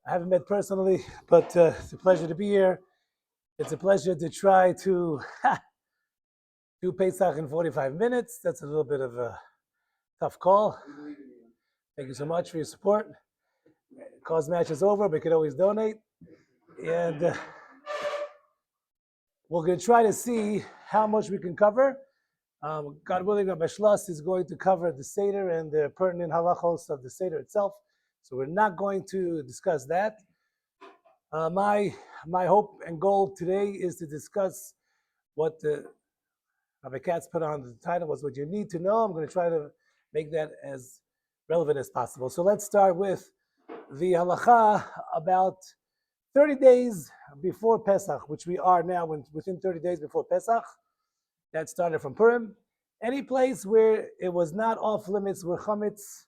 I haven't met personally, but it's a pleasure to be here. It's a pleasure to try to do Pesach in 45 minutes. That's a little bit of a tough call. Thank you so much for your support. Cause match is over, but you can always donate. And we're going to try to see how much we can cover. God willing, Rabbi Schloss is going to cover the Seder and the pertinent halachos of the Seder itself. So we're not going to discuss that. My hope and goal today is to discuss what Rabbi Katz put on the title was what you need to know. I'm going to try to make that as relevant as possible. So let's start with the halacha about 30 days before Pesach, which we are now within 30 days before Pesach. That started from Purim. Any place where it was not off limits were chametz,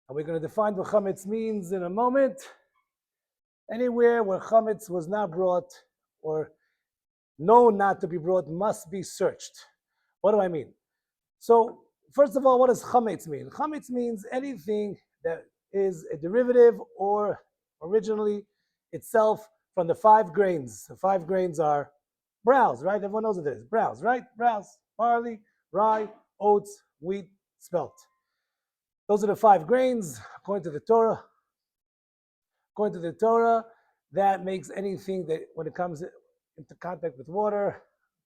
and we're going to define what chametz means in a moment. Anywhere where chametz was not brought or known not to be brought must be searched. What do I mean? So, first of all, what does chametz mean? Chametz means anything that is a derivative or originally itself from the 5 grains. The 5 grains are browse, right? Everyone knows what it is. Browse, right? Browse, barley, rye, oats, wheat, spelt. Those are the 5 grains according to the Torah. According to the Torah, that makes anything that when it comes into contact with water,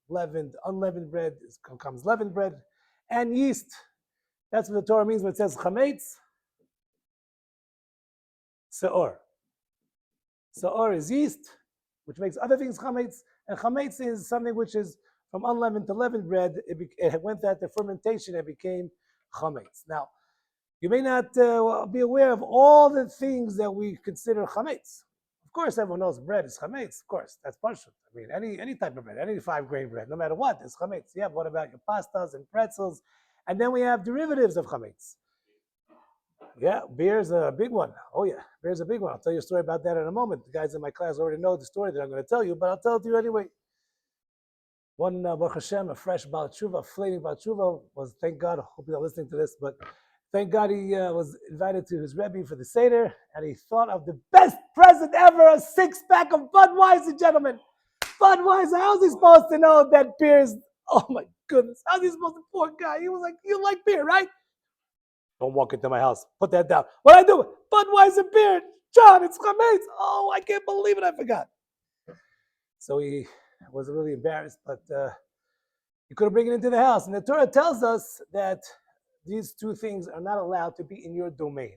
leavened, unleavened bread, comes leavened bread, and yeast. That's what the Torah means when it says chametz, seor. Seor is yeast, which makes other things chametz, and chametz is something which is from unleavened to leavened bread. It went that the fermentation, it became chametz. Now, you may not be aware of all the things that we consider chametz. Of course, everyone knows bread is chametz. Of course, that's partial. I mean, any type of bread, any 5-grain bread, no matter what, is chametz. Yeah, what about your pastas and pretzels? And then we have derivatives of chametz. Yeah, beer's a big one. Oh yeah, beer's a big one. I'll tell you a story about that in a moment. The guys in my class already know the story that I'm going to tell you, but I'll tell it to you anyway. One Baruch Hashem, a fresh Baal Tshuva, a flaming Baal Tshuva was, thank God, I hope you're not listening to this, but thank God he was invited to his Rebbe for the Seder, and he thought of the best present ever, a 6-pack of Budweiser, gentlemen. Budweiser, how's he supposed to know that beer is, oh my goodness, how's he supposed to, poor guy, he was like, you like beer, right? Don't walk into my house, put that down. What I do? Budweiser beer, John, it's chametz. Oh, I can't believe it, I forgot. So he was really embarrassed, but he couldn't bring it into the house. And the Torah tells us that these 2 things are not allowed to be in your domain.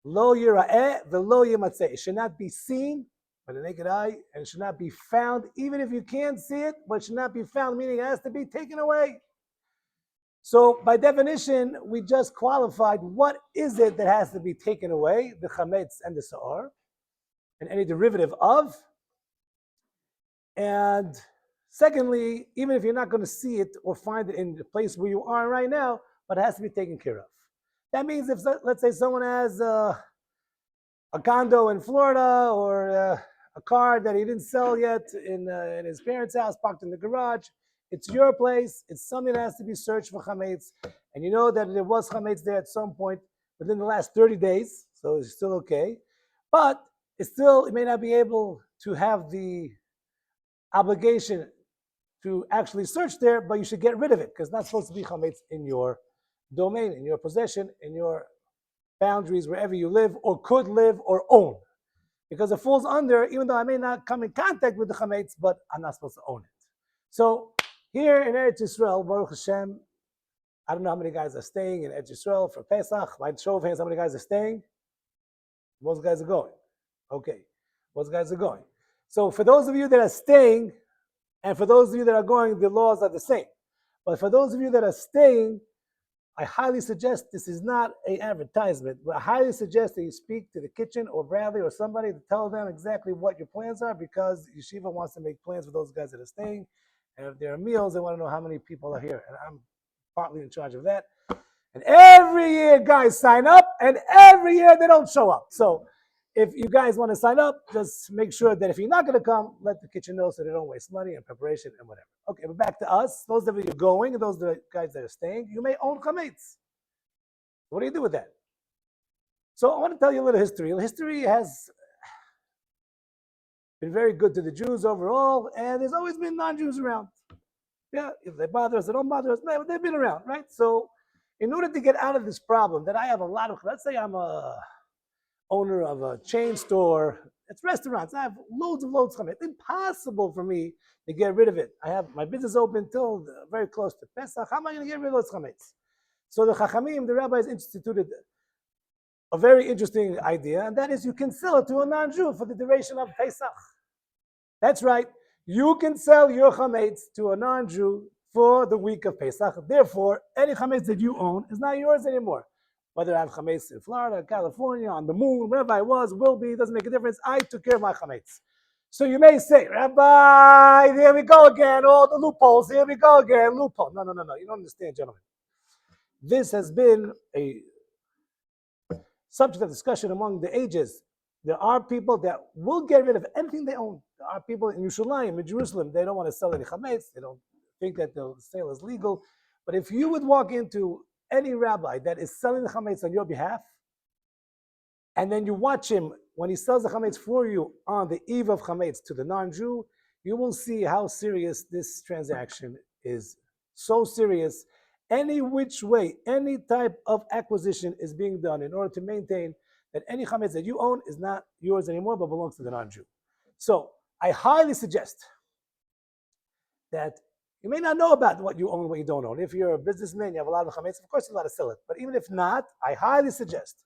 Lo yira'eh v'lo yimatzeh. It should not be seen by the naked eye, and it should not be found, even if you can't see it, but it should not be found, meaning it has to be taken away. So by definition, we just qualified what is it that has to be taken away, the chametz and the seor, and any derivative of. And secondly, even if you're not going to see it or find it in the place where you are right now, but it has to be taken care of. That means if, let's say, someone has a condo in Florida or a car that he didn't sell yet in his parents' house, parked in the garage, it's your place, it's something that has to be searched for chametz, and you know that there was chametz there at some point within the last 30 days, so it's still okay, but it may not be able to have the obligation to actually search there, but you should get rid of it because it's not supposed to be chametz in your domain, in your possession, in your boundaries, wherever you live or could live or own. Because it falls under, even though I may not come in contact with the chametz, but I'm not supposed to own it. So here in Eretz Yisrael, Baruch Hashem, I don't know how many guys are staying in Eretz Yisrael for Pesach. By show of hands, how many guys are staying? Most guys are going. Okay, most guys are going. So for those of you that are staying, and for those of you that are going, the laws are the same. But for those of you that are staying, I highly suggest, this is not an advertisement, but I highly suggest that you speak to the kitchen or Bradley or somebody to tell them exactly what your plans are, because Yeshiva wants to make plans for those guys that are staying. And if there are meals, they want to know how many people are here. And I'm partly in charge of that. And every year guys sign up, and every year they don't show up. So if you guys want to sign up, just make sure that if you're not going to come, let the kitchen know so they don't waste money and preparation and whatever. Okay, but back to us. Those of you are going, and those are the guys that are staying, you may own chametz. What do you do with that? So I want to tell you a little history. History has been very good to the Jews overall, and there's always been non-Jews around. Yeah, if they bother us, they don't bother us, they've been around, right? So in order to get out of this problem that I have a lot of, let's say I'm a owner of a chain store, it's restaurants, I have loads of chametz. It's impossible for me to get rid of it. I have my business open till very close to Pesach. How am I going to get rid of those chametz? So the Chachamim, the rabbis instituted a very interesting idea, and that is you can sell it to a non-Jew for the duration of Pesach. That's right. You can sell your chametz to a non-Jew for the week of Pesach. Therefore, any chametz that you own is not yours anymore. Whether I have chametz in Florida, California, on the moon, wherever I was, will be, doesn't make a difference. I took care of my chametz. So you may say, Rabbi, here we go again, all the loopholes, here we go again, loophole. No. You don't understand, gentlemen. This has been a subject of discussion among the ages. There are people that will get rid of anything they own. There are people in Yerushalayim, in Jerusalem, they don't want to sell any chametz. They don't think that the sale is legal. But if you would walk into any rabbi that is selling the chametz on your behalf, and then you watch him when he sells the chametz for you on the eve of chametz to the non-Jew, you will see how serious this transaction is. So serious. Any which way, any type of acquisition is being done in order to maintain that any chametz that you own is not yours anymore, but belongs to the non-Jew. So I highly suggest that you may not know about what you own and what you don't own. If you're a businessman, you have a lot of chametz, of course you're allowed to sell it. But even if not, I highly suggest,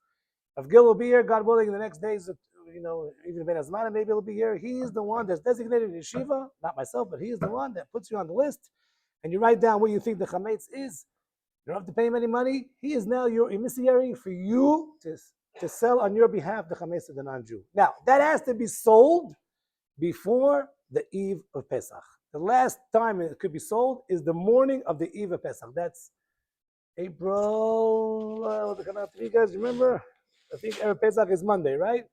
if Gil will be here, God willing, in the next days, even Ben Azmana maybe he'll be here. He's the one that's designated in yeshiva, not myself, but he's the one that puts you on the list, and you write down where you think the chametz is. You don't have to pay him any money. He is now your emissary for you to sell on your behalf the chametz to the non-Jew. Now, that has to be sold before the eve of Pesach. The last time it could be sold is the morning of the eve of Pesach. That's April, you guys remember? I think Erev Pesach is Monday, right?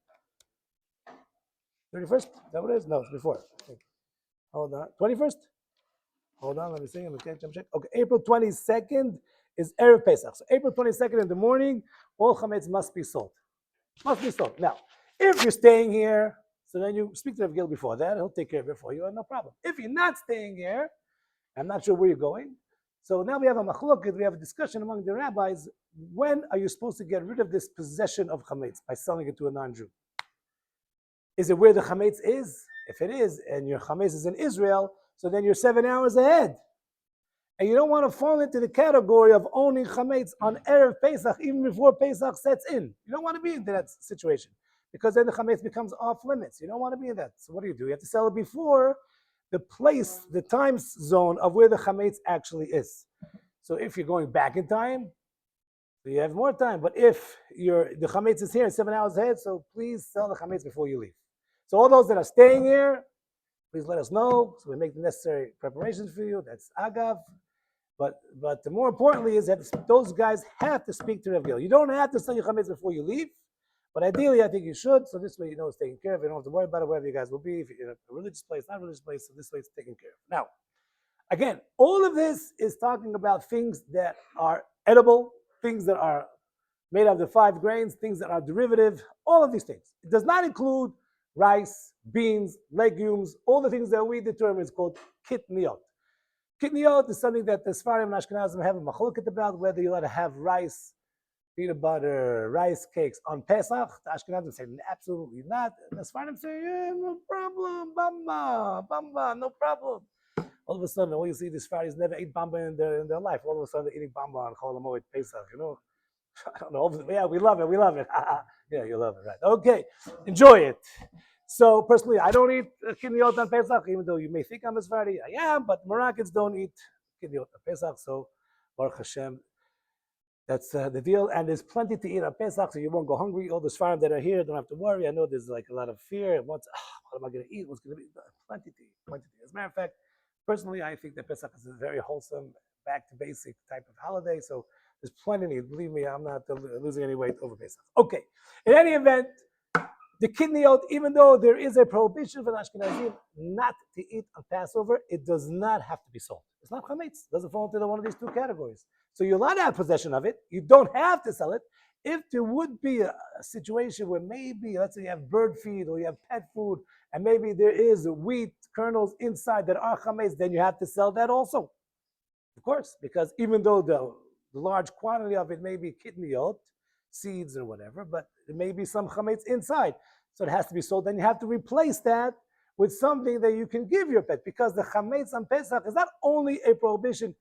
31st? Is that what it is? No, it's before. Hold on. 21st? Hold on, let me see. Check. Okay, April 22nd is Erev Pesach. So April 22nd in the morning, all chametz must be sold. Must be sold. Now, if you're staying here, so then you speak to Rav Gil before that, he'll take care of it for you, no problem. If you're not staying here, I'm not sure where you're going. So now we have a machloket, we have a discussion among the rabbis. When are you supposed to get rid of this possession of chametz? By selling it to a non-Jew. Is it where the chametz is? If it is, and your chametz is in Israel, so then you're 7 hours ahead. And you don't want to fall into the category of owning chametz on Erev Pesach, even before Pesach sets in. You don't want to be in that situation, because then the chametz becomes off limits. You don't want to be in that. So what do? You have to sell it before the place, the time zone of where the chametz actually is. So if you're going back in time, you have more time. But if the chametz is here 7 hours ahead, so please sell the chametz before you leave. So all those that are staying here, please let us know so we make the necessary preparations for you. That's agav. But more importantly is that those guys have to speak to Rav Gil. You don't have to sell your chametz before you leave, but ideally I think you should. So this way you know it's taken care of. You don't have to worry about it wherever you guys will be. If you're in a religious place, not a religious place, so this way it's taken care of. Now, again, all of this is talking about things that are edible, things that are made of the 5 grains, things that are derivative, all of these things. It does not include rice, beans, legumes, all the things that we determine is called kitniot. Kitniot is something that the Sfarim and Ashkenazim have a machloket about, whether you're allowed to have rice, peanut butter, rice cakes on Pesach. The Ashkenazim say absolutely not. The Sfarim say, yeah, no problem, bamba, no problem. All of a sudden, all you see, the Sfaris never ate bamba in their life. All of a sudden, they're eating bamba on Chol Hamoed Pesach, I don't know. Yeah, we love it. Yeah, you love it, right? Okay, enjoy it. So personally, I don't eat kidneyot on Pesach, even though you may think I'm a Sephardi. I am, but Moroccans don't eat kidneyot on Pesach. So Baruch Hashem, that's the deal. And there's plenty to eat on Pesach, so you won't go hungry. All the Sephardim that are here don't have to worry. I know there's like a lot of fear. What am I going to eat? What's going to be? Plenty to eat. As a matter of fact, personally, I think that Pesach is a very wholesome, back to basic type of holiday. So there's plenty to eat. Believe me, I'm not losing any weight over Pesach. Okay. In any event, the kidneyot, even though there is a prohibition for the Ashkenazim not to eat on Passover, it does not have to be sold. It's not chametz. It doesn't fall into one of these 2 categories. So you're allowed to have possession of it. You don't have to sell it. if there would be a situation where maybe, let's say you have bird feed or you have pet food, and maybe there is wheat kernels inside that are chametz, then you have to sell that also. Of course, because even though the large quantity of it may be kitniyot, seeds or whatever, but there may be some chametz inside. So it has to be sold. Then you have to replace that with something that you can give your pet, because the chametz on Pesach is not only a prohibition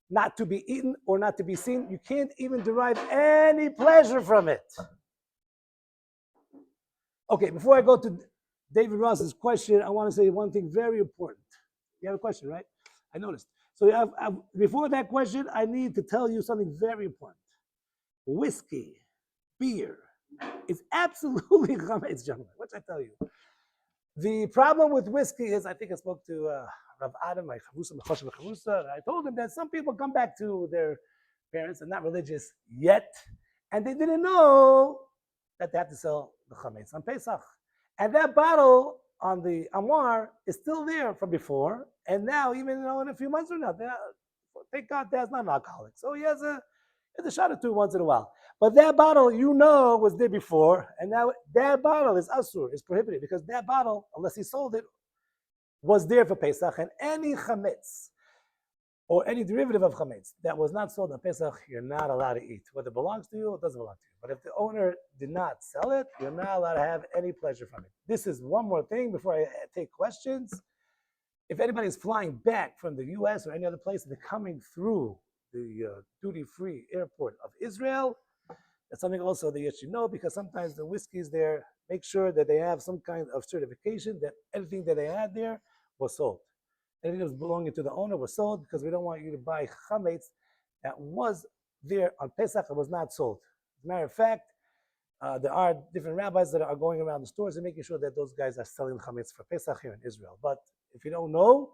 not to be eaten or not to be seen, you can't even derive any pleasure from it. Okay, before I go to David Ross's question, I want to say one thing very important. You have a question, right? I noticed. So before that question, I need to tell you something very important. Whiskey, beer, is absolutely chametz, gentlemen. What should I tell you? The problem with whiskey is, I think I spoke to Rav Adam, my chavusa, and I told him that some people come back to their parents and not religious yet, and they didn't know that they have to sell the chametz on Pesach. And that bottle on the Amar is still there from before, and now, even in a few months from now, thank God Dad's not an alcoholic, so he has a shot or two once in a while. But that bottle, was there before, and now that bottle is asur, is prohibited, because that bottle, unless he sold it, was there for Pesach, and any chametz or any derivative of chametz that was not sold on Pesach, you're not allowed to eat. Whether it belongs to you or it doesn't belong to you. But if the owner did not sell it, you're not allowed to have any pleasure from it. This is one more thing before I take questions. If anybody's flying back from the US or any other place and they're coming through the duty-free airport of Israel, that's something also that you should know, because sometimes the whiskeys there, make sure that they have some kind of certification that anything that they had there was sold. Anything that was belonging to the owner was sold, because we don't want you to buy chametz that was there on Pesach and was not sold. As a matter of fact, there are different rabbis that are going around the stores and making sure that those guys are selling chametz for Pesach here in Israel. But if you don't know,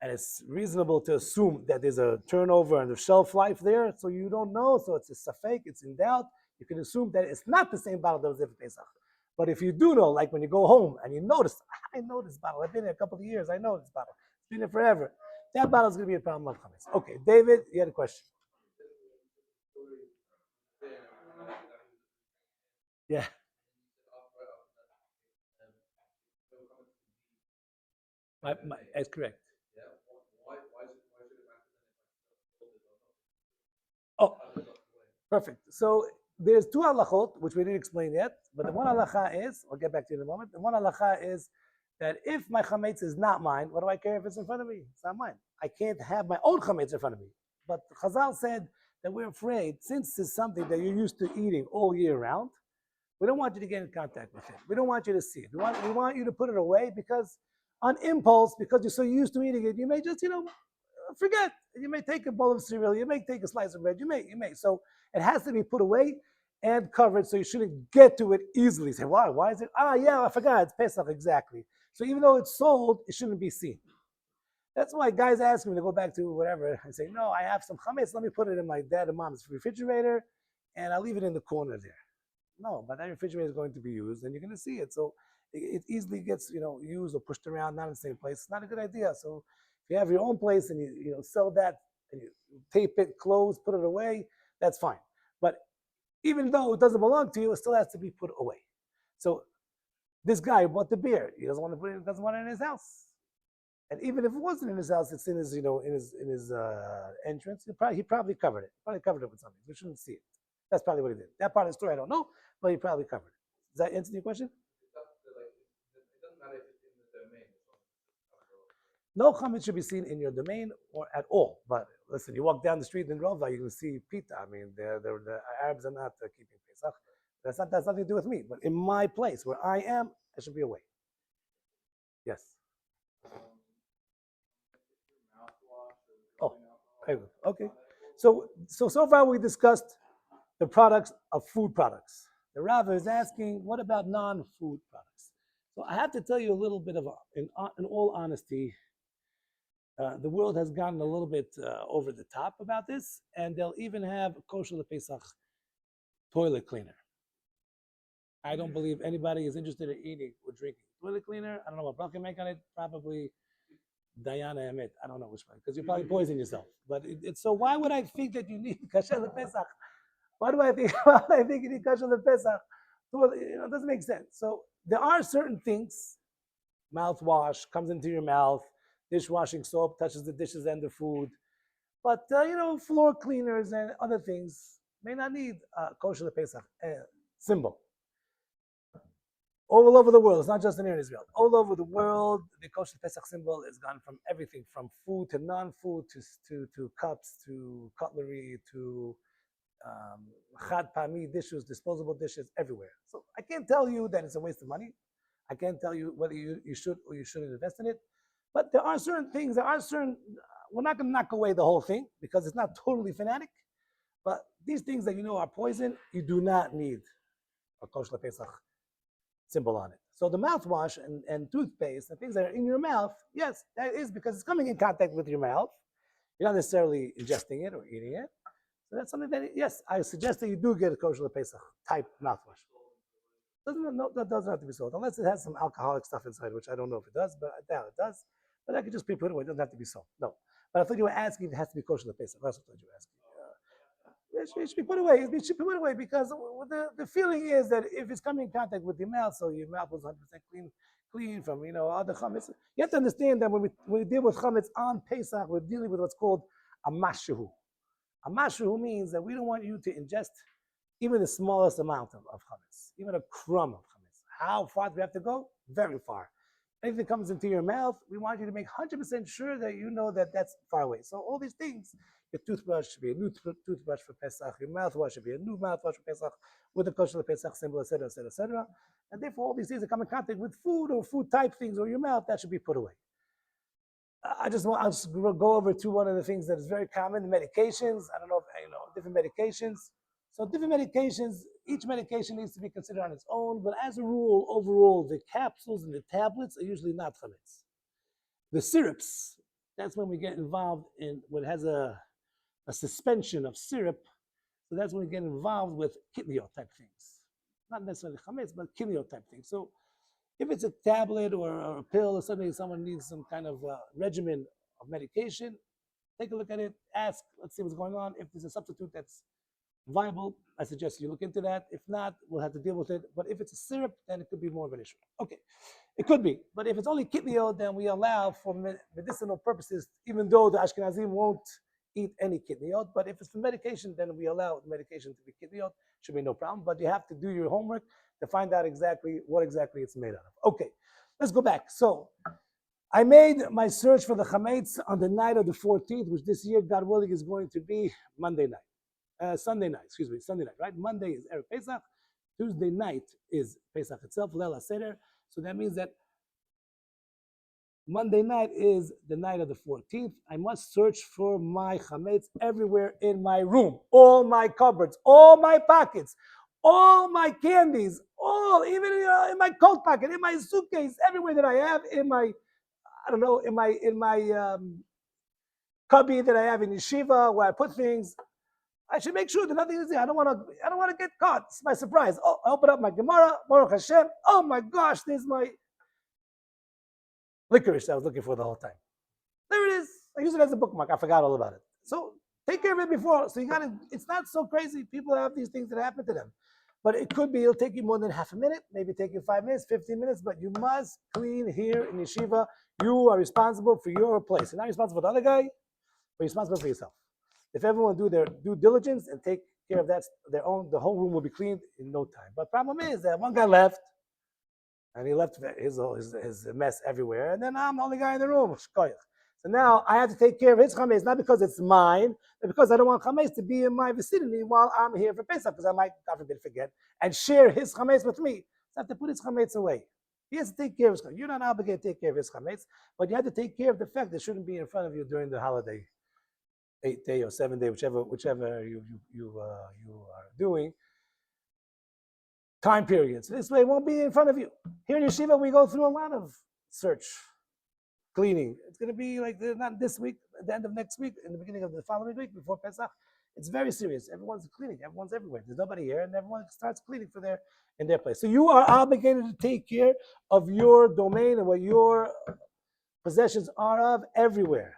and it's reasonable to assume that there's a turnover and a shelf life there, so you don't know, so it's a safek, it's in doubt, you can assume that it's not the same bottle that was there for Pesach. But if you do know, like when you go home and you notice, I know this bottle, I've been there a couple of years, I know this bottle, it's been there forever, that bottle is going to be a problem of chametz. Okay, David, you had a question. Yeah. That's correct. Oh, perfect. So there's two halachot, which we didn't explain yet, but the one halacha is, I'll get back to you in a moment, the one halacha is that if my chametz is not mine, what do I care if it's in front of me? It's not mine. I can't have my own chametz in front of me. But Chazal said that we're afraid, since it's something that you're used to eating all year round, we don't want you to get in contact with it. We don't want you to see it. We want you to put it away, because on impulse, because you're so used to eating it, you may just, forget. You may take a bowl of cereal. You may take a slice of bread. You may. So it has to be put away and covered, so you shouldn't get to it easily. Say, why? Why is it? Yeah, I forgot. It's Pesach, exactly. So even though it's sold, it shouldn't be seen. That's why guys ask me to go back to whatever and say, no, I have some chametz. Let me put it in my dad and mom's refrigerator, and I'll leave it in the corner there. No, but that refrigerator is going to be used, and you're going to see it. So it easily gets used or pushed around, not in the same place. It's not a good idea. So if you have your own place and you sell that and you tape it, close, put it away, that's fine. But even though it doesn't belong to you, it still has to be put away. So this guy bought the beer. He doesn't want to put it. Doesn't want it in his house. And even if it wasn't in his house, it's in his entrance. He probably covered it. Probably covered it with something. We shouldn't see it. That's probably what he did. That part of the story I don't know, but he probably covered it. Does that answer your question? No chametz should be seen in your domain or at all. But listen, you walk down the street in Rova, you can see pita. I mean, the Arabs are not keeping Pesach. That's nothing to do with me. But in my place where I am, I should be away. Yes. Oh, okay. So far we discussed the products of food products. The Rabbi is asking, what about non-food products? So I have to tell you a little bit in all honesty, the world has gotten a little bit over the top about this, and they'll even have kosher Pesach toilet cleaner. I don't believe anybody is interested in eating or drinking toilet cleaner. I don't know what Brock can make on it. Probably Diana Emet. I don't know which one, because you probably poison yourself. But it's so why would I think that you need kosher Pesach? Why do I think? Why do I think you need kosher the Pesach? Well, it doesn't make sense. So there are certain things. Mouthwash comes into your mouth. Dishwashing soap touches the dishes and the food. But floor cleaners and other things may not need kosher Pesach symbol. All over the world, it's not just in Israel. All over the world, the kosher Pesach symbol has gone from everything from food to non-food to cups to cutlery to chad pami dishes, disposable dishes everywhere. So I can't tell you that it's a waste of money. I can't tell you whether you should or you shouldn't invest in it. But there are certain things, we're not going to knock away the whole thing because it's not totally fanatic. But these things that you know are poison, you do not need a kosher Pesach symbol on it. So the mouthwash and toothpaste and things that are in your mouth, yes, that is because it's coming in contact with your mouth. You're not necessarily ingesting it or eating it. So that's something that, yes, I suggest that you do get a kosher Pesach type mouthwash. That doesn't have to be sold, unless it has some alcoholic stuff inside, which I don't know if it does, but I doubt it does. But that could just be put away. It doesn't have to be sold. No. But I thought you were asking if it has to be kosher Pesach. That's what I thought you were asking. It should be put away. It should be put away because the feeling is that if it's coming in contact with your mouth, so your mouth was 100% clean from other chametz. You have to understand that when we deal with chametz on Pesach, we're dealing with what's called a mashuhu. A mashuhu means that we don't want you to ingest even the smallest amount of chametz, even a crumb of chametz. How far do we have to go? Very far. Anything that comes into your mouth, we want you to make 100% sure that you know that that's far away. So all these things, your toothbrush should be a new toothbrush for Pesach, your mouthwash should be a new mouthwash for Pesach with the kosher Pesach symbol, etc., etc., etc. And therefore, all these things that come in contact with food or food type things or your mouth, that should be put away. I'll just go over to one of the things that is very common, medications. I don't know if different medications. So different medications, each medication needs to be considered on its own, but as a rule, overall, the capsules and the tablets are usually not chametz. The syrups, that's when we get involved in when it has a suspension of syrup, so that's when we get involved with kitniyot type things. Not necessarily chametz, but kitniyot type things. So if it's a tablet or a pill or something, someone needs some kind of regimen of medication, take a look at it, ask, let's see what's going on. If there's a substitute that's viable, I suggest you look into that. If not, we'll have to deal with it. But if it's a syrup, then it could be more of an issue. Okay, it could be. But if it's only kitniyot, then we allow for medicinal purposes, even though the Ashkenazim won't eat any kitniyot. But if it's for medication, then we allow the medication to be kitniyot. Should be no problem. But you have to do your homework to find out what exactly it's made out of. Okay, let's go back. So I made my search for the chametz on the night of the 14th, which this year, God willing, is going to be Sunday night, right? Monday is Erev Pesach. Tuesday night is Pesach itself, Leil HaSeder. So that means that Monday night is the night of the 14th. I must search for my chametz everywhere in my room, all my cupboards, all my pockets, all my candies, even in my coat pocket, in my suitcase, everywhere that I have, in my cubby that I have in yeshiva where I put things. I should make sure that nothing is there. I don't want to get caught. It's my surprise. Oh, I open up my Gemara, Baruch Hashem. Oh my gosh, there's my licorice that I was looking for the whole time. There it is. I use it as a bookmark. I forgot all about it. So take care of it before. So it's not so crazy. People have these things that happen to them. But it'll take you more than half a minute, maybe take you 5 minutes, 15 minutes, but you must clean here in yeshiva. You are responsible for your place. You're not responsible for the other guy, but you're responsible for yourself. If everyone do their due diligence and take care of that, the whole room will be cleaned in no time. But problem is that one guy left, and he left his mess everywhere, and then I'm the only guy in the room. So now I have to take care of his chametz, not because it's mine, but because I don't want chametz to be in my vicinity while I'm here for Pesach, because I might, God forbid, forget, and share his chametz with me. So I have to put his chametz away. He has to take care of his chametz. You're not obligated to take care of his chametz, but you have to take care of the fact that it shouldn't be in front of you during the holiday. 8-day or 7-day, whichever you are doing, time periods. This way it won't be in front of you. Here in Yeshiva, we go through a lot of search, cleaning. It's going to be like not this week, at the end of next week, in the beginning of the following week, before Pesach. It's very serious. Everyone's cleaning. Everyone's everywhere. There's nobody here, and everyone starts cleaning in their place. So you are obligated to take care of your domain and what your possessions are of everywhere.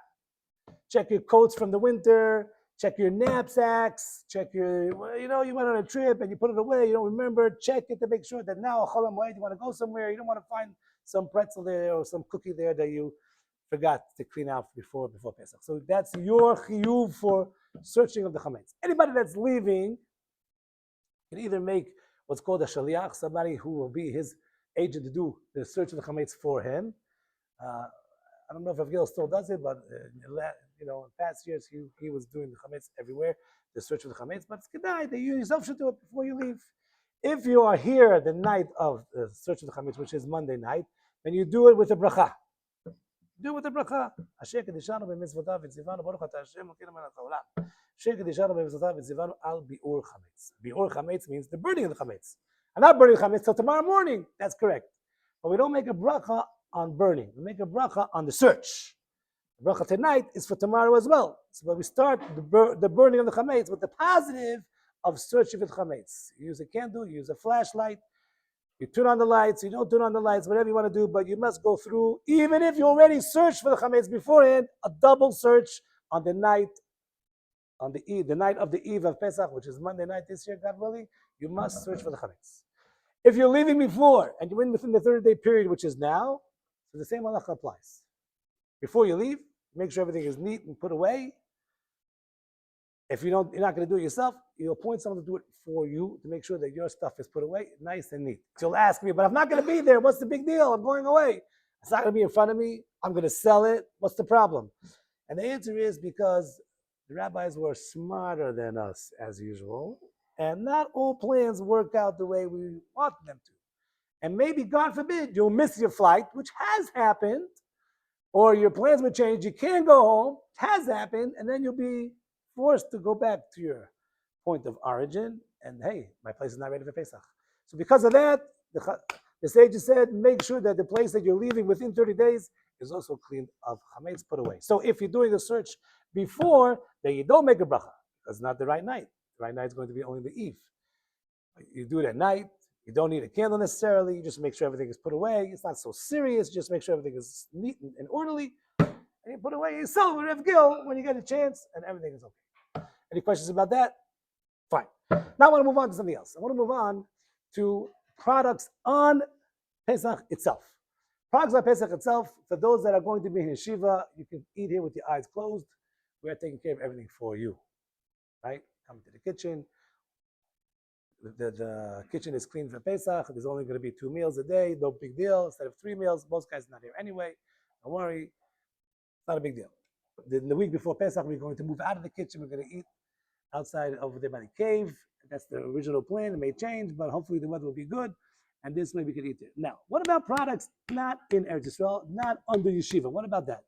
Check your coats from the winter, Check your knapsacks. Check your, you went on a trip and you put it away. You don't remember. Check it to make sure that now, Chol HaMoed, you want to go somewhere. You don't want to find some pretzel there or some cookie there that you forgot to clean out before Pesach. So that's your chiyuv for searching of the chametz. Anybody that's leaving can either make what's called a shaliach, somebody who will be his agent to do the search of the chametz for him. I don't know if Avgil still does it, but in past years he was doing the chametz everywhere, the search of the chametz. But it's kedai that you yourself should do it before you leave. If you are here the night of the search of the chametz, which is Monday night, then you do it with a bracha. Do it with a bracha. Asher kedishanu b'mitzvotav v'tzivanu baruch ata Hashem Elokeinu melech haolam. Asher kedishanu b'mitzvotav v'tzivanu al bi'ur chametz. Bi'ur chametz means the burning of the chametz. I'm not burning chametz till tomorrow morning. That's correct. But we don't make a bracha on burning. We make a bracha on the search. The bracha tonight is for tomorrow as well. So when we start the burning of the chametz with the positive of searching for the chametz. You use a candle, you use a flashlight, you turn on the lights, you don't turn on the lights, whatever you want to do, but you must go through, even if you already searched for the chametz beforehand, a double search on the night of the eve of Pesach, which is Monday night this year, God willing, you must search for the chametz. If you're leaving before and you're within the 30-day period, which is now, so the same halacha applies. Before you leave, make sure everything is neat and put away. If you're not going to do it yourself, you appoint someone to do it for you to make sure that your stuff is put away nice and neat. So you'll ask me, but I'm not going to be there. What's the big deal? I'm going away. It's not going to be in front of me. I'm going to sell it. What's the problem? And the answer is because the rabbis were smarter than us, as usual, and not all plans work out the way we want them to. And maybe, God forbid, you'll miss your flight, which has happened, or your plans will change. You can't go home. It has happened, and then you'll be forced to go back to your point of origin, and hey, my place is not ready for Pesach. So because of that, the sages said, make sure that the place that you're leaving within 30 days is also cleaned of chametz, put away. So if you're doing a search before, then you don't make a bracha, because it's not the right night. The right night is going to be only the eve. You do it at night. You don't need a candle necessarily. You just make sure everything is put away. It's not so serious. Just make sure everything is neat and orderly. And you put away. You sell it with Rav Gil when you get a chance, and everything is okay. Any questions about that? Fine. Now I want to move on to something else. I want to move on to products on Pesach itself. Products on Pesach itself, for those that are going to be in yeshiva, you can eat here with your eyes closed. We're taking care of everything for you. Right? Come to the kitchen. The kitchen is clean for Pesach. There's only going to be 2 meals a day. No big deal. Instead of 3 meals, most guys are not here anyway. Don't worry. It's not a big deal. The week before Pesach, we're going to move out of the kitchen. We're going to eat outside over there by the cave. That's the original plan. It may change, but hopefully the weather will be good. And this way we can eat there. Now, what about products not in Eretz Yisrael, not under yeshiva? What about that?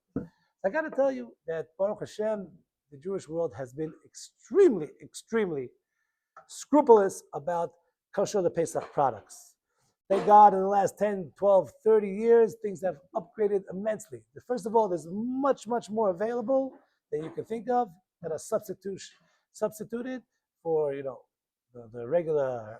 I got to tell you that Baruch Hashem, the Jewish world has been extremely, extremely scrupulous about kosher the Pesach products. Thank God in the last 10, 12, 30 years, things have upgraded immensely. First of all, there's much, much more available than you can think of that are substituted for, the regular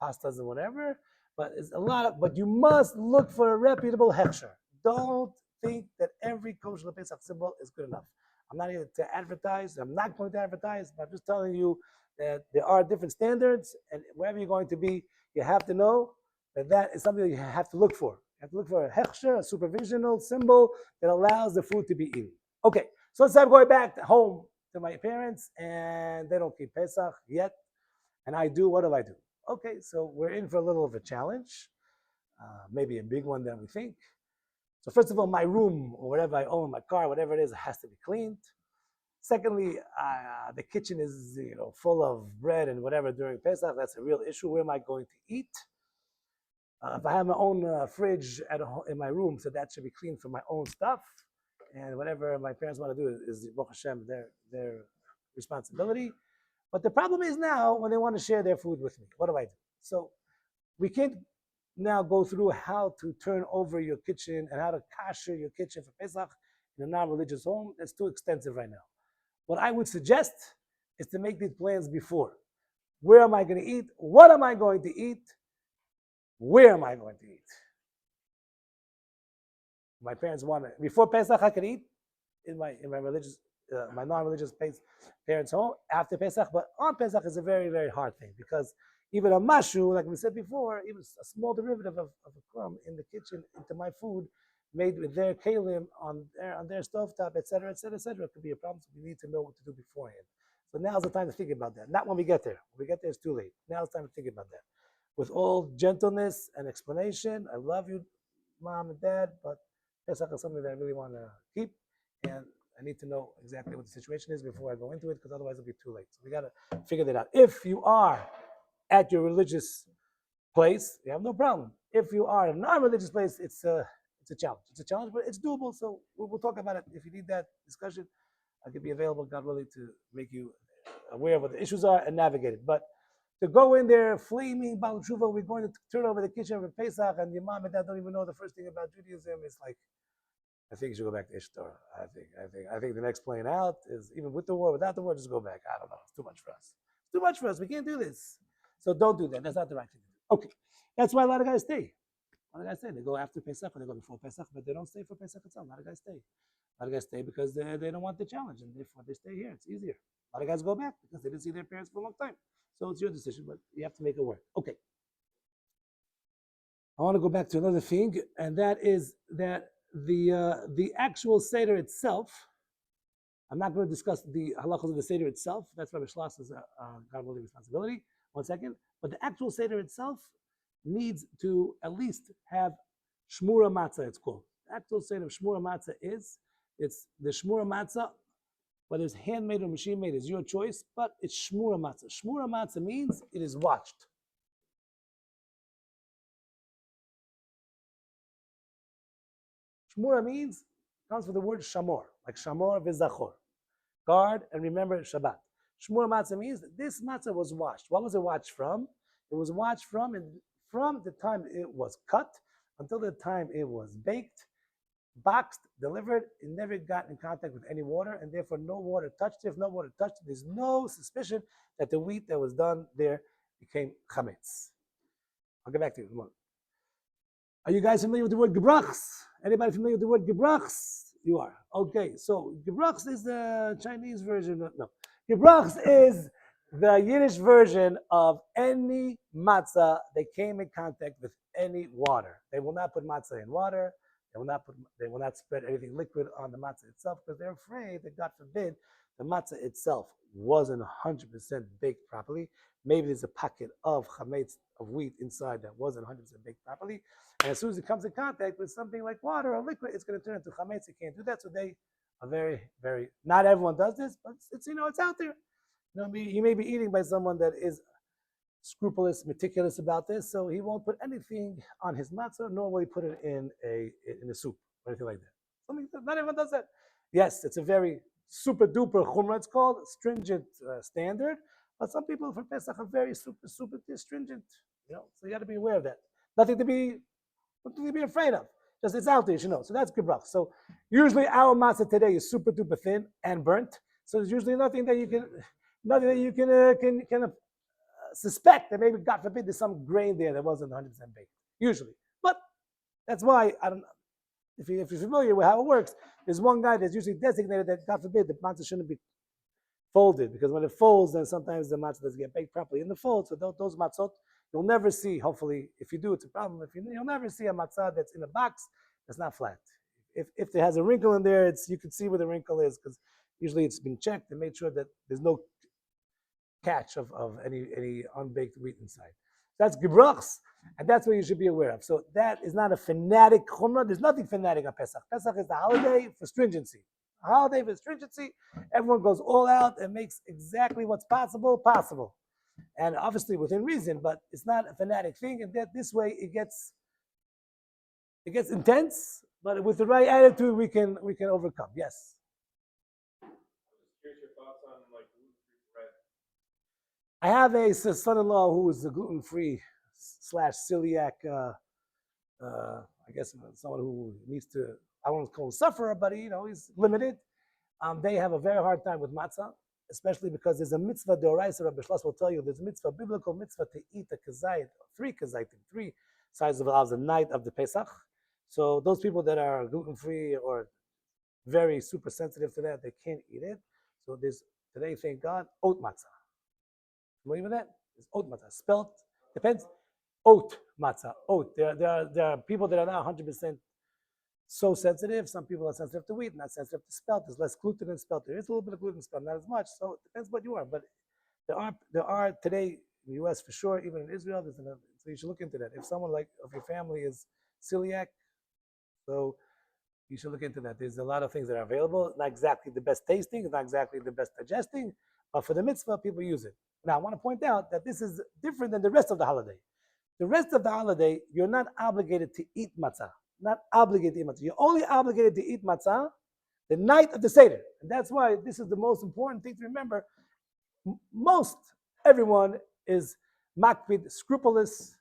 pastas and whatever. But it's a lot of, but you must look for a reputable hechsher. Don't think that every kosher Pesach symbol is good enough. I'm not here to advertise. I'm not going to advertise, but I'm just telling you that there are different standards, and wherever you're going to be, you have to know that is something that you have to look for. You have to look for a hechsher, a supervisional symbol that allows the food to be eaten. Okay, so let's say I'm going back home to my parents, and they don't keep Pesach yet, and I do. What do I do? Okay, so we're in for a little of a challenge, maybe a big one than we think. So first of all, my room or whatever I own, my car, whatever it is, has to be cleaned. Secondly, the kitchen is full of bread and whatever during Pesach. That's a real issue. Where am I going to eat? If I have my own fridge in my room, so that should be cleaned for my own stuff. And whatever my parents want to do is Baruch Hashem, their responsibility. But the problem is now when they want to share their food with me. What do I do? So we can't now go through how to turn over your kitchen and how to kasher your kitchen for Pesach in a non-religious home. That's too extensive right now. What I would suggest is to make these plans before. Where am I going to eat? What am I going to eat? Where am I going to eat? My parents want it. Before Pesach, I can eat in my religious my non-religious parents' home after Pesach, but on Pesach is a very, very hard thing because even a mashu, like we said before, even a small derivative of a crumb in the kitchen into my food, made with their kalim on their stovetop, etc., etc., etc., could be a problem. So we need to know what to do beforehand. So now's the time to think about that. Not when we get there. When we get there, it's too late. Now's the time to think about that. With all gentleness and explanation, I love you, mom and dad, but Pesach is something that I really want to keep, and I need to know exactly what the situation is before I go into it, because otherwise it'll be too late. So we got to figure that out. If you are at your religious place, you have no problem. If you are in a non-religious place, it's a challenge. It's a challenge, but it's doable. So we'll talk about it. If you need that discussion, I could be available, God willing, to make you aware of what the issues are and navigate it. But to go in there flaming Baal Tshuva, we're going to turn over the kitchen for Pesach, and your mom and dad don't even know the first thing about Judaism. It's like, I think you should go back to Ishtar. I think the next plane out is, even with the war, without the war, just go back. I don't know. It's too much for us. It's too much for us. We can't do this. So don't do that. That's not the right thing to do. Okay. That's why a lot of guys stay. A lot of guys stay. They go after Pesach or they go before Pesach, but they don't stay for Pesach itself. A lot of guys stay. A lot of guys stay because they don't want the challenge, and therefore they stay here. It's easier. A lot of guys go back because they didn't see their parents for a long time. So it's your decision, but you have to make it work. Okay. I want to go back to another thing, and that is that the actual Seder itself, I'm not going to discuss the halachos of the Seder itself. That's Rabbi Schloss's God willing responsibility. 1 second. But the actual Seder itself needs to at least have shmura matzah, it's called. The actual Seder of shmura matzah it's the shmura matzah, whether it's handmade or machine made is your choice, but it's shmura matzah. Shmura matzah means it is watched. Shmura means, comes from the word shamor, like shamor v'zachor. Guard and remember Shabbat. Shmur matzah means that this matzah was washed. What was it washed from? It was washed from the time it was cut until the time it was baked, boxed, delivered. It never got in contact with any water, and therefore no water touched it. If no water touched it, there's no suspicion that the wheat that was done there became chametz. I'll get back to you in a moment. Are you guys familiar with the word gebrachs? Anybody familiar with the word gebrachs? You are. Okay, so gebrachs is the Chinese version. No, gebrachs is the Yiddish version of any matzah that came in contact with any water. They will not put matzah in water. They will not spread anything liquid on the matzah itself because they're afraid that, God forbid, the matzah itself wasn't 100% baked properly. Maybe there's a pocket of chametz, of wheat inside that wasn't 100% baked properly. And as soon as it comes in contact with something like water or liquid, it's going to turn into chametz. You can't do that. So they are very, very, not everyone does this, but it's out there. You may be eating by someone that is scrupulous, meticulous about this, so he won't put anything on his matzah, nor will he put it in a soup or anything like that. Not everyone does that. Yes, it's a very super duper chumrah, it's called, stringent standard, but some people for Pesach are very super stringent, so you got to be aware of that. Nothing to be afraid of. Just it's out there, So that's gebrach. So usually our matzah today is super duper thin and burnt. So there's usually nothing that you can suspect that maybe, God forbid, there's some grain there that wasn't 100% baked. Usually, but that's why I don't know. If you're familiar with how it works, there's one guy that's usually designated that, God forbid, the matzah shouldn't be folded, because when it folds, then sometimes the matzah doesn't get baked properly in the fold. So those matzot, you'll never see. Hopefully, if you do, it's a problem. You'll never see a matzah that's in a box that's not flat. If it has a wrinkle in there, you can see where the wrinkle is, because usually it's been checked and made sure that there's no catch of any unbaked wheat inside. That's gebrachs, and that's what you should be aware of. So that is not a fanatic chumrah. There's nothing fanatic on Pesach. Pesach is the holiday for stringency. A holiday for stringency. Everyone goes all out and makes exactly what's possible. And obviously within reason, but it's not a fanatic thing, and that this way it gets intense, but with the right attitude we can overcome. Yes. Here's your thoughts on like gluten-free bread. I have a son-in-law who is a gluten-free / celiac, I guess someone who needs to, I won't call him sufferer, but he's limited. They have a very hard time with matzah, especially because there's a mitzvah deoraisa. Rabbi Schloss will tell you there's a mitzvah, biblical mitzvah, to eat a kazayit, three sizes of olives the night of the Pesach. So those people that are gluten-free or very super sensitive to that. They can't eat it. So there's today, thank God, oat matzah. Believe in that? It's oat matzah. Spelt depends. Oat matzah. Oat. There are people that are not 100% so sensitive. Some people are sensitive to wheat, not sensitive to spelt. There's less gluten in spelt. There is a little bit of gluten in spelt, not as much. So it depends what you are. But there are today in the U.S. for sure, even in Israel. So you should look into that. If someone like of your family is celiac, so you should look into that. There's a lot of things that are available. Not exactly the best tasting, not exactly the best digesting, but for the mitzvah, people use it. Now, I want to point out that this is different than the rest of the holiday. The rest of the holiday, you're not obligated to eat matzah. Not obligated to eat matzah. You're only obligated to eat matzah the night of the Seder. And that's why this is the most important thing to remember. Most everyone is makpid, scrupulous,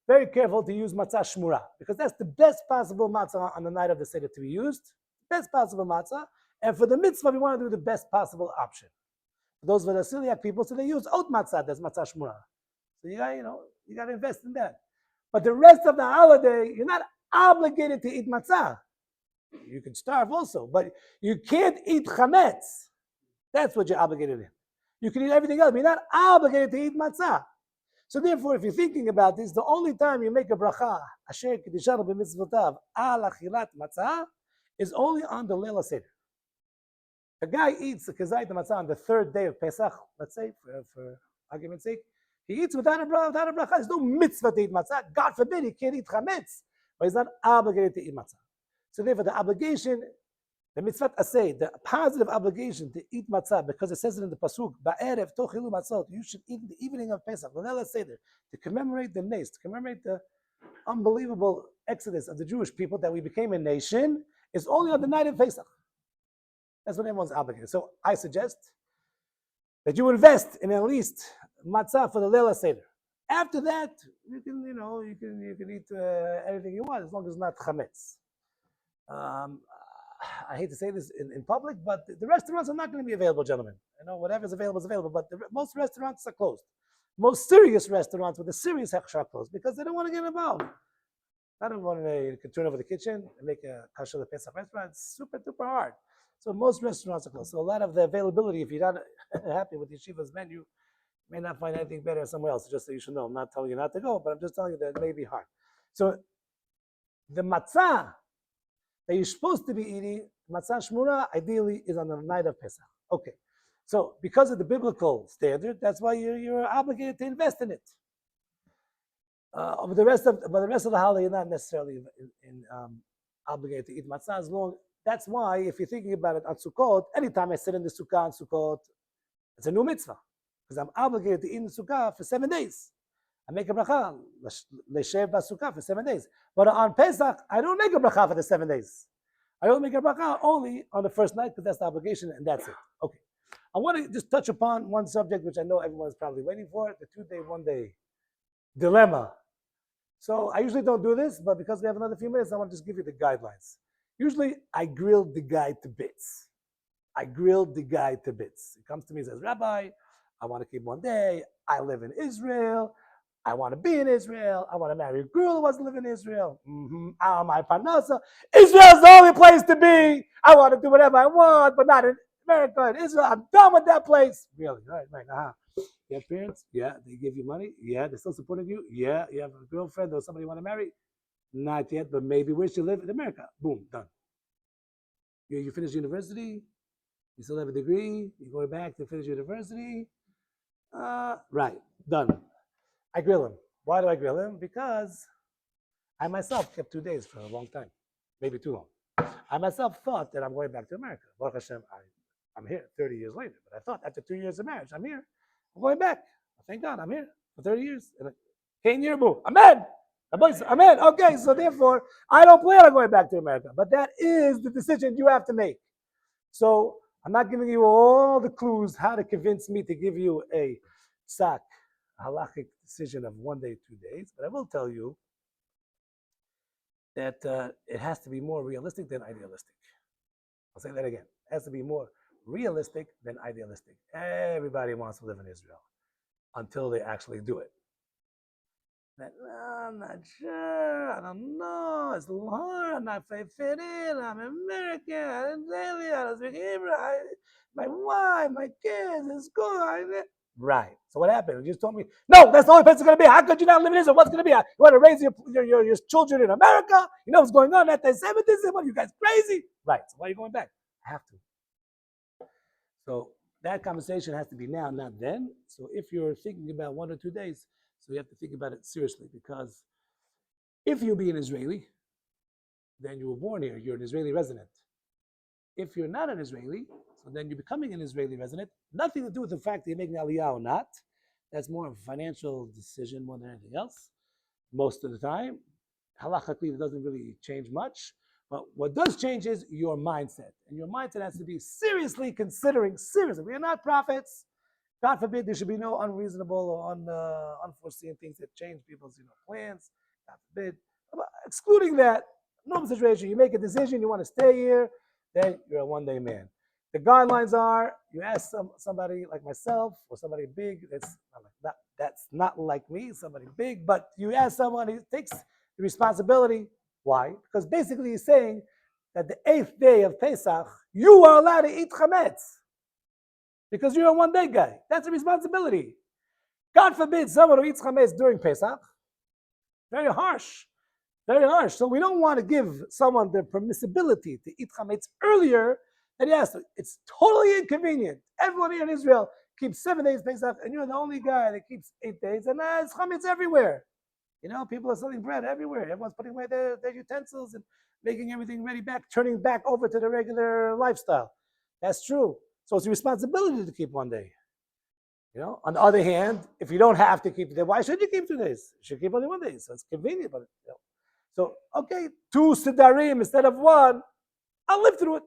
very careful to use matzah shmura, because that's the best possible matzah on the night of the Seder to be used. Best possible matzah. And for the mitzvah, we want to do the best possible option. For those that are celiac people, so they use oat matzah, that's matzah shmura. So you got to invest in that. But the rest of the holiday, you're not obligated to eat matzah. You can starve also, but you can't eat chametz. That's what you're obligated in. You can eat everything else, but you're not obligated to eat matzah. So therefore, if you're thinking about this, the only time you make a bracha, asher kedishanu b'mitzvotav al achilat matzah, is only on the Leil HaSeder. A guy eats the kazayit matzah on the third day of Pesach, let's say, for argument's sake. He eats without a bracha. There's no mitzvah to eat matzah. God forbid he can't eat chametz, but he's not obligated to eat matzah. So therefore, the obligation, the mitzvah asay, the positive obligation to eat matzah, because it says it in the pasuk, ba'erev tochilu matzot, you should eat in the evening of Pesach, to commemorate the nace, to commemorate the unbelievable exodus of the Jewish people that we became a nation, is only on the night of Pesach. That's what everyone's obligated. So I suggest that you invest in at least matzah for the Leil HaSeder. After that, you can eat anything you want as long as it's not chametz. I hate to say this in public, but the restaurants are not going to be available, gentlemen. Whatever's available is available, but most restaurants are closed. Most serious restaurants with a serious hechsher are closed because they don't want to get involved. I don't want to turn over the kitchen and make a kasher Pesach restaurant. It's super duper hard. So most restaurants are closed. So a lot of the availability, if you're not happy with yeshiva's menu, you may not find anything better somewhere else. Just so you should know, I'm not telling you not to go, but I'm just telling you that it may be hard. So the matzah that you're supposed to be eating, matzah shmura, ideally is on the night of Pesach. Okay. So because of the biblical standard, that's why you're obligated to invest in it. But the rest of the holiday, you're not necessarily obligated to eat matzah as long. That's why, if you're thinking about it on Sukkot, anytime I sit in the sukkah on Sukkot, it's a new mitzvah because I'm obligated to eat in the sukkah for 7 days. I make a bracha leshev b'sukkah for 7 days. But on Pesach, I don't make a bracha for the 7 days. I don't make a bracha only on the first night because that's the obligation, and that's it. Okay. I want to just touch upon one subject which I know everyone's probably waiting for: the 2-day, 1-day dilemma. So I usually don't do this, but because we have another few minutes, I want to just give you the guidelines. Usually, I grill the guy to bits. He comes to me and says, Rabbi, I want to keep 1 day. I live in Israel. I want to be in Israel. I want to marry a girl who wants to live in Israel. My parnasa. Israel's the only place to be. I want to do whatever I want, but not in America and Israel. I'm done with that place. Really? Right. You have parents? Yeah. They give you money? Yeah. They're still supporting you? Yeah. You have a girlfriend or somebody you want to marry? Not yet, but maybe. Where should you live? In America. Boom, done. You finish university? You still have a degree? You're going back to finish university? Right, done. I grill him. Why do I grill him? Because I myself kept 2 days for a long time, maybe too long. I myself thought that I'm going back to America. Baruch Hashem, I'm here 30 years later. But I thought after 2 years of marriage, I'm here. I'm going back. Thank God, I'm here for 30 years. Can't year boo. Amen. Amen. Okay, so therefore, I don't plan on going back to America. But that is the decision you have to make. So I'm not giving you all the clues how to convince me to give you a psak, halachic decision of 1 day, 2 days. But I will tell you that it has to be more realistic than idealistic. I'll say that again. It has to be more realistic than idealistic. Everybody wants to live in Israel until they actually do it. Like, "No, I'm not sure. I don't know. It's a little hard. I'm not fit in. I'm American. I'm Israeli. I don't speak Hebrew. My wife, my kids, in school. Right. So what happened? You just told me, no, that's the only place it's going to be. How could you not live in Israel? What's going to be? You want to raise your children in America? You know what's going on? Anti-Semitism? What, are you guys crazy? Right. So why are you going back? I have to. So that conversation has to be now, not then. So if you're thinking about 1 or 2 days, so you have to think about it seriously, because if you be an Israeli, then you were born here. You're an Israeli resident. If you're not an Israeli, so then you're becoming an Israeli resident. Nothing to do with the fact that you're making Aliyah or not. That's more of a financial decision more than anything else. Most of the time, halachically, it doesn't really change much. But what does change is your mindset. And your mindset has to be seriously considering, seriously. We are not prophets. God forbid there should be no unreasonable or unforeseen things that change people's plans. God forbid. But excluding that, normal situation, you make a decision, you want to stay here, then you're a one-day man. The guidelines are you ask somebody like myself or somebody big that's not like me, somebody big, but you ask someone who takes the responsibility. Why? Because basically he's saying that the 8th day of Pesach, you are allowed to eat chametz because you're a one-day guy. That's a responsibility. God forbid someone who eats chametz during Pesach. Very harsh. Very harsh. So we don't want to give someone the permissibility to eat chametz earlier than he has to. It's totally inconvenient. Everyone here in Israel keeps 7 days Pesach, and you're the only guy that keeps 8 days, and there's chametz everywhere. People are selling bread everywhere. Everyone's putting away their utensils and making everything ready back, turning back over to the regular lifestyle. That's true. So it's a responsibility to keep one day. On the other hand, if you don't have to keep it, why should you keep 2 days? You should keep only 1 day. So it's convenient, but so okay, 2 sidarim instead of 1. I'll live through it.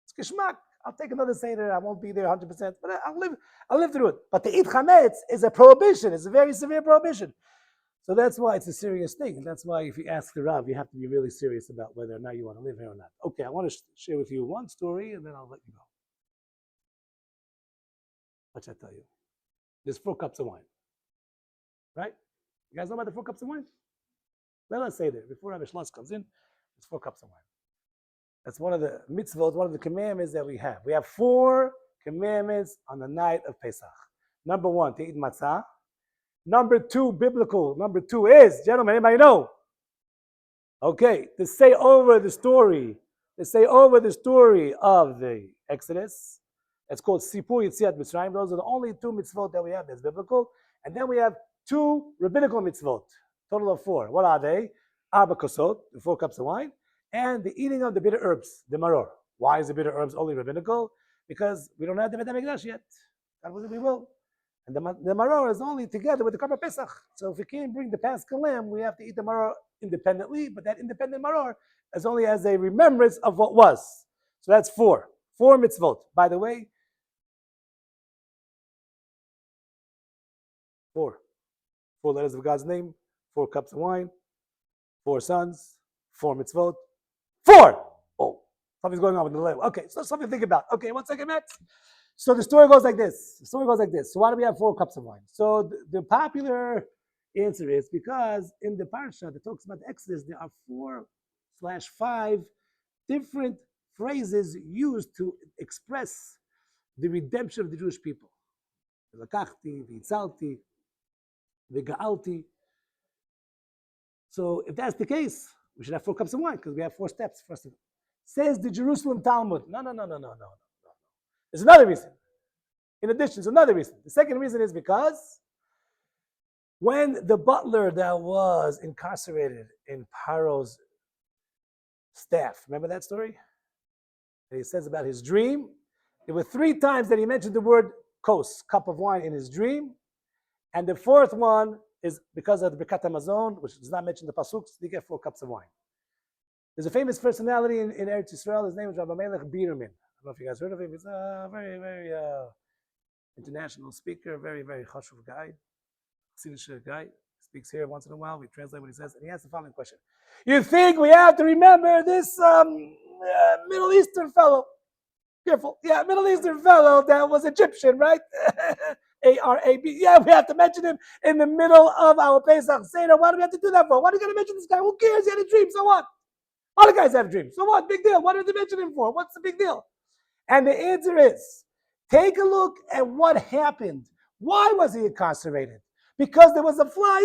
It's kishmak. I'll take another seder. I won't be there 100%, but I'll live through it. But to eat chametz is a prohibition. It's a very severe prohibition. So that's why it's a serious thing. And that's why if you ask the Rav, you have to be really serious about whether or not you want to live here or not. Okay, I want to share with you one story, and then I'll let you go. What should I tell you? There's 4 cups of wine. Right? You guys know about the 4 cups of wine? Let us say that before Rabbi Shloss comes in, there's 4 cups of wine. That's one of the mitzvot, one of the commandments that we have. We have 4 commandments on the night of Pesach. Number 1, to eat matzah. Number 2, biblical. Number 2 is, gentlemen, anybody know? Okay, to say over the story of the Exodus. It's called Sipur Yetziat Mitzrayim. Those are the only 2 mitzvot that we have that's biblical. And then we have 2 rabbinical mitzvot, total of 4. What are they? Arba kosot, the 4 cups of wine, and the eating of the bitter herbs, the maror. Why is the bitter herbs only rabbinical? Because we don't have the Bet HaMikdash yet. God willing, we will. And the maror is only together with the Karban Pesach. So if we can't bring the Paschal lamb, we have to eat the maror independently. But that independent maror is only as a remembrance of what was. So that's 4 mitzvot. By the way, 4 letters of God's name, 4 cups of wine, 4 sons, 4 mitzvot. 4! Oh, something's going on with the letter. Okay, so something to think about. Okay, 1 second, Matt. So the story goes like this. So why do we have 4 cups of wine? So the popular answer is because in the parsha that talks about the Exodus, there are 4/5 different phrases used to express the redemption of the Jewish people. Lakachti, v'itzalti, v'ga'alti. So if that's the case, we should have 4 cups of wine because we have 4 steps. First of all, says the Jerusalem Talmud. No. There's another reason. In addition, there's another reason. The second reason is because when the butler that was incarcerated in Paro's staff, remember that story? That he says about his dream. There were 3 times that he mentioned the word kos, cup of wine, in his dream. And the 4th one is because of the Birkat HaMazon, which does not mention the Pasuks, they get 4 cups of wine. There's a famous personality in Eretz Yisrael. His name is Rabbi Melech Bierman. I don't know if you guys heard of him. He's a very, very international speaker, very, very chashuv guy, Chassidish guy. Speaks here once in a while. We translate what he says. And he asks the following question. You think we have to remember this Middle Eastern fellow? Careful. Yeah, Middle Eastern fellow that was Egyptian, right? A-R-A-B. Yeah, we have to mention him in the middle of our Pesach Seder. Why do we have to do that for? Why do you got to mention this guy? Who cares? He had a dream. So what? All the guys have dreams. So what? Big deal. What did they mention him for? What's the big deal? And the answer is, take a look at what happened. Why was he incarcerated? Because there was a fly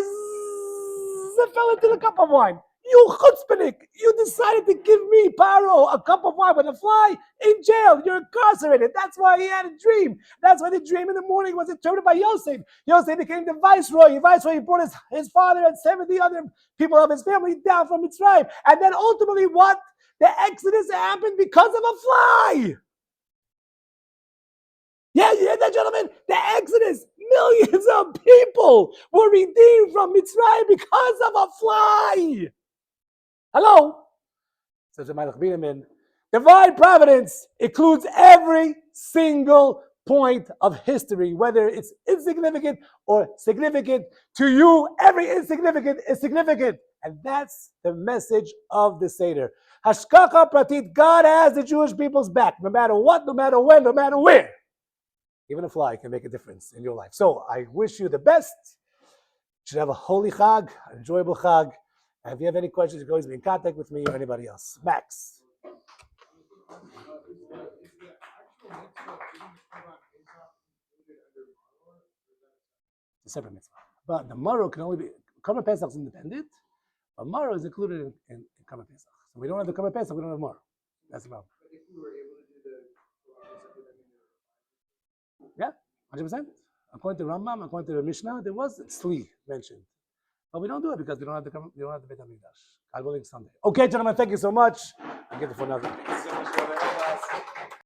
that fell into the cup of wine. You chutzpahnik, you decided to give me, Paro, a cup of wine with a fly in jail. You're incarcerated. That's why he had a dream. That's why the dream in the morning was interpreted by Yosef. Yosef became the viceroy. The viceroy brought his father and 70 other people of his family down from Mitzrayim. And then ultimately what? The Exodus happened because of a fly. Yeah, you hear that, gentlemen? The Exodus, millions of people were redeemed from Mitzrayim because of a fly. Hello? Says the Malach Binyamin. Divine providence includes every single point of history, whether it's insignificant or significant. To you, every insignificant is significant. And that's the message of the Seder. Hashkacha pratit, God has the Jewish people's back, no matter what, no matter when, no matter where. Even a fly can make a difference in your life. So I wish you the best. You should have a holy Chag, an enjoyable Chag. And if you have any questions, you can always be in contact with me or anybody else. Max. It's a separate mitzvah. But the Maro can only be, Korban Pesach is independent, but Maro is included in Korban Pesach. So we don't have the Korban Pesach, we don't have Maro. That's the problem. But if we were able to do the 100%. According to Rambam, according to the Mishnah, there was Tzli mentioned. But we don't do it because we don't have the Beit HaMikdash. God willing, someday. Okay, gentlemen, thank you so much. I'll get it for another. Thank you so much, brother.